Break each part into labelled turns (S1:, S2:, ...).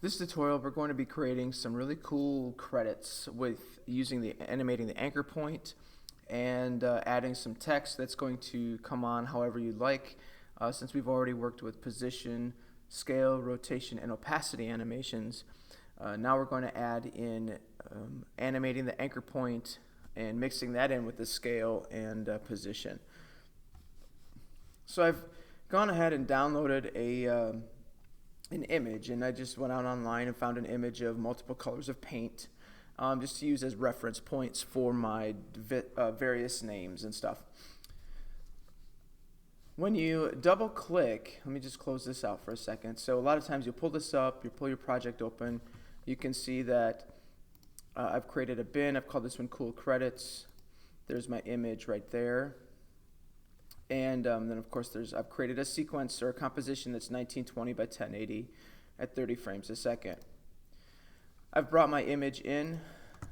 S1: This tutorial, we're going to be creating some really cool credits with animating the anchor point and adding some text that's going to come on however you'd like. Since we've already worked with position, scale, rotation, and opacity animations, now we're going to add in animating the anchor point and mixing that in with the scale and position. So I've gone ahead and downloaded an image, and I just went out online and found an image of multiple colors of paint, just to use as reference points for my various names and stuff. When you double click, let me just close this out for a second. So a lot of times you'll pull this up, you pull your project open, you can see that I've created a bin. I've called this one Cool Credits. There's my image right there. And then of course I've created a sequence or a composition that's 1920 by 1080 at 30 frames a second. I've brought my image in,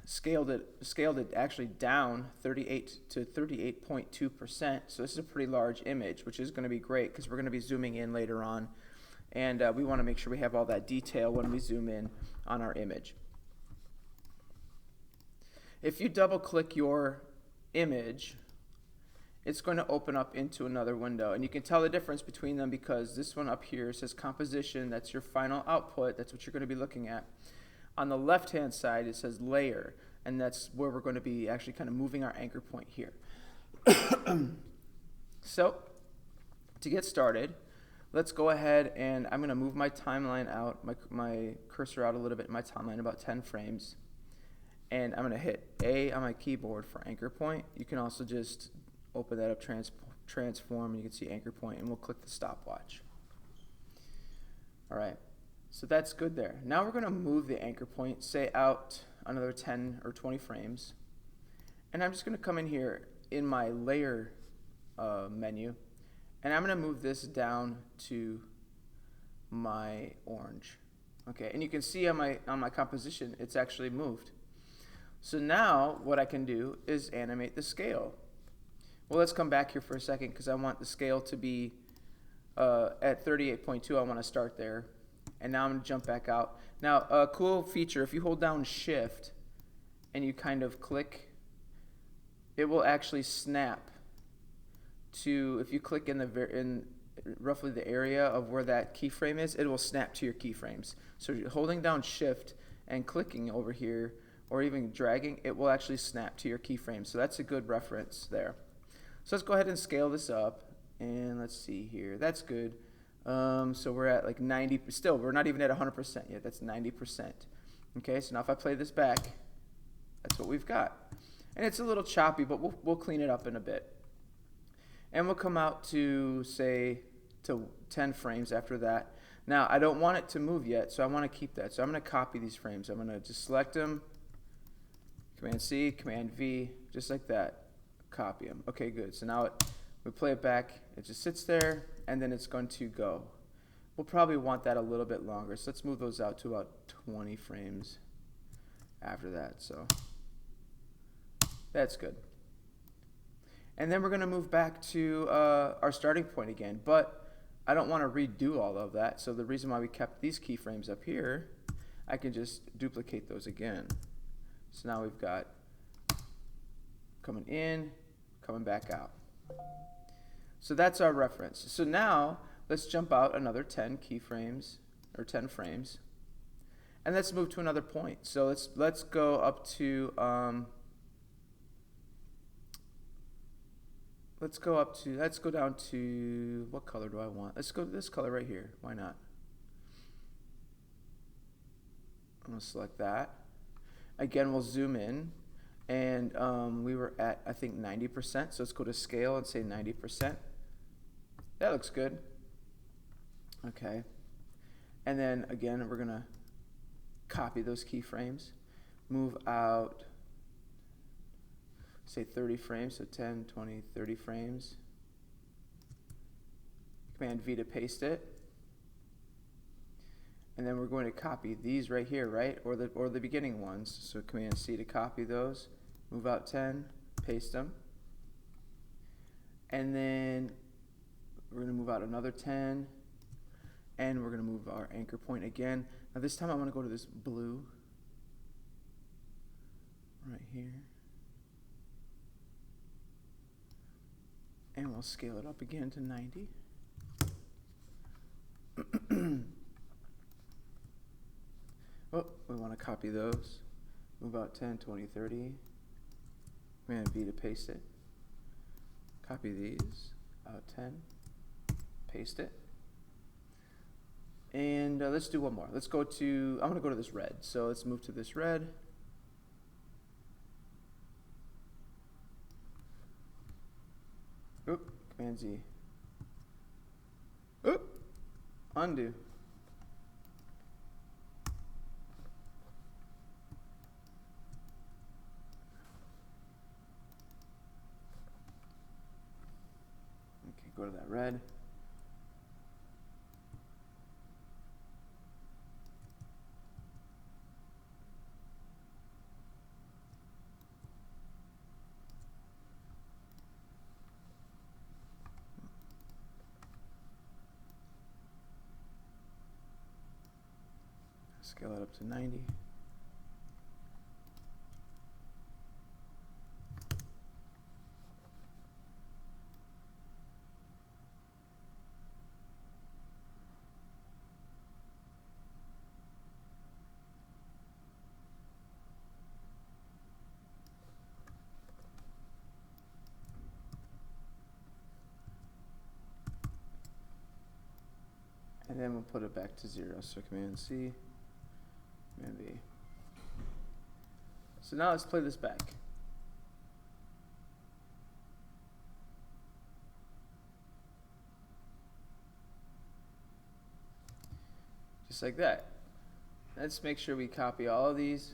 S1: scaled it actually down 38 to 38.2%. So this is a pretty large image, which is going to be great because we're going to be zooming in later on, and we want to make sure we have all that detail when we zoom in on our image. If you double click your image, it's going to open up into another window, and you can tell the difference between them because this one up here says composition. That's your final output. That's what you're going to be looking at. On the left hand side it says layer, and that's where we're going to be actually kind of moving our anchor point here. So to get started, let's go ahead and I'm going to move my timeline out, my cursor out a little bit in my timeline, about 10 frames, and I'm going to hit A on my keyboard for anchor point. You can also just open that up, transform, and you can see anchor point, and we'll click the stopwatch. Alright, so that's good there. Now we're going to move the anchor point, say out another 10 or 20 frames, and I'm just going to come in here in my layer menu, and I'm going to move this down to my orange. Okay, and you can see on my composition it's actually moved. So now what I can do is animate the scale. Well, let's come back here for a second because I want the scale to be at 38.2. I want to start there. And now I'm going to jump back out. Now, a cool feature, if you hold down Shift and you kind of click, it will actually snap to, if you click in roughly the area of where that keyframe is, it will snap to your keyframes. So you're holding down Shift and clicking over here, or even dragging, it will actually snap to your keyframes. So that's a good reference there. So let's go ahead and scale this up, and let's see here. That's good. So we're at like 90. Still, we're not even at 100% yet. That's 90%. Okay, so now if I play this back, that's what we've got. And it's a little choppy, but we'll clean it up in a bit. And we'll come out to, say, to 10 frames after that. Now, I don't want it to move yet, so I want to keep that. So I'm going to copy these frames. I'm going to just select them, Command-C, Command-V, just like that. Copy them. Okay, good. So now we play it back. It just sits there, and then it's going to go. We'll probably want that a little bit longer, so let's move those out to about 20 frames after that. So that's good. And then we're going to move back to our starting point again, but I don't want to redo all of that. So the reason why we kept these keyframes up here, I can just duplicate those again. So now we've got coming in, coming back out. So that's our reference. So now let's jump out another 10 keyframes or 10 frames, and let's move to another point. So let's go up to let's go down to, what color do I want? Let's go to this color right here. Why not? I'm going to select that. Again, we'll zoom in. And we were at, I think, 90%. So let's go to scale and say 90%. That looks good. Okay. And then, again, we're going to copy those keyframes. Move out, say, 30 frames. So 10, 20, 30 frames. Command-V to paste it. And then we're going to copy these right here, right? Or the beginning ones. So Command-C to copy those. Move out 10, paste them. And then we're going to move out another 10, And we're going to move our anchor point again. Now this time I want to go to this blue right here. And we'll scale it up again to 90. Oh, we want to copy those. Move out 10, 20, 30. Command V to paste it. Copy these. Out 10. Paste it. And let's do one more. Let's go to, I'm going to go to this red. So let's move to this red. Oop, Command Z. Oop, undo. Okay, go to that red. Scale it up to 90. And then we'll put it back to 0. So Command C. Maybe. So now let's play this back. Just like that. Let's make sure we copy all of these.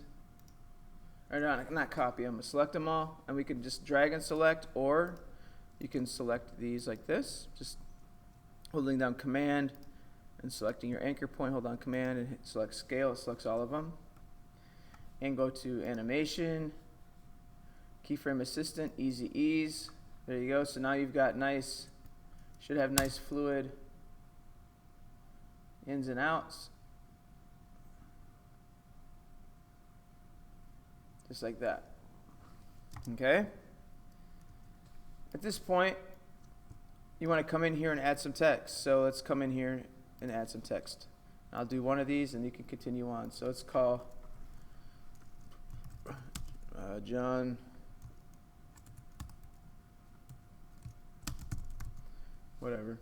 S1: Or not copy them, but select them all. And we can just drag and select, or you can select these like this. Just holding down Command and selecting your anchor point, hold on Command and hit select scale. It selects all of them. And go to animation, keyframe assistant, easy ease. There you go. So now you've got nice, should have nice fluid ins and outs. Just like that. Okay? At this point, you want to come in here and add some text. So let's come in here and add some text. I'll do one of these and you can continue on. So let's call John whatever.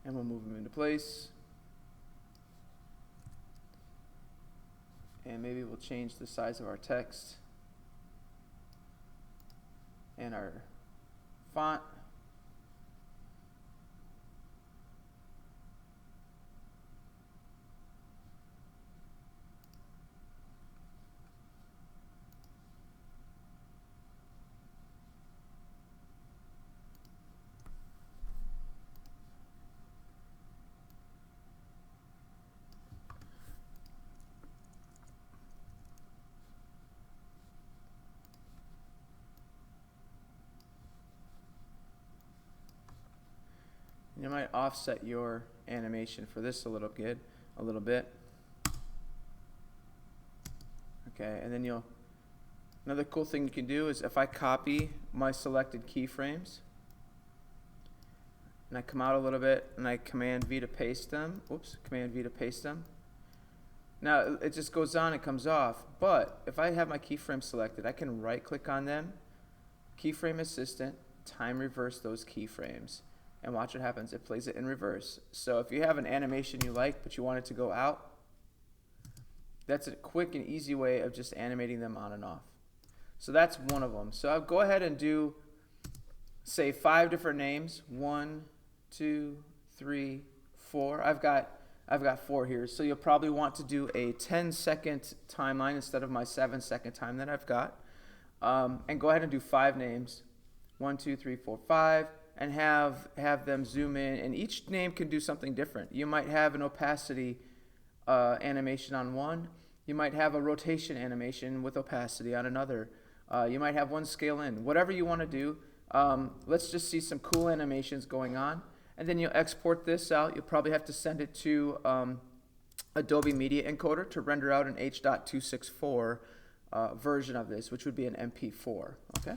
S1: And we'll move them into place. And maybe we'll change the size of our text and our font. You might offset your animation for this a little bit. Okay, and then another cool thing you can do is if I copy my selected keyframes and I come out a little bit and I Command V to paste them. Oops, Command V to paste them. Now it just goes on and comes off, but if I have my keyframe selected, I can right click on them, keyframe assistant, time reverse those keyframes. And watch what happens. It plays it in reverse. So if you have an animation you like, but you want it to go out, that's a quick and easy way of just animating them on and off. So that's one of them. So I'll go ahead and do, say, 5 different names. 1, 2, 3, 4. I've got 4 here. So you'll probably want to do a 10-second timeline instead of my 7-second time that I've got. And go ahead and do 5 names. 1, 2, 3, 4, 5. And have them zoom in, and each name can do something different. You might have an opacity animation on one. You might have a rotation animation with opacity on another. You might have one scale in. Whatever you want to do, let's just see some cool animations going on, and then you'll export this out. You'll probably have to send it to Adobe Media Encoder to render out an H.264 version of this, which would be an MP4. Okay.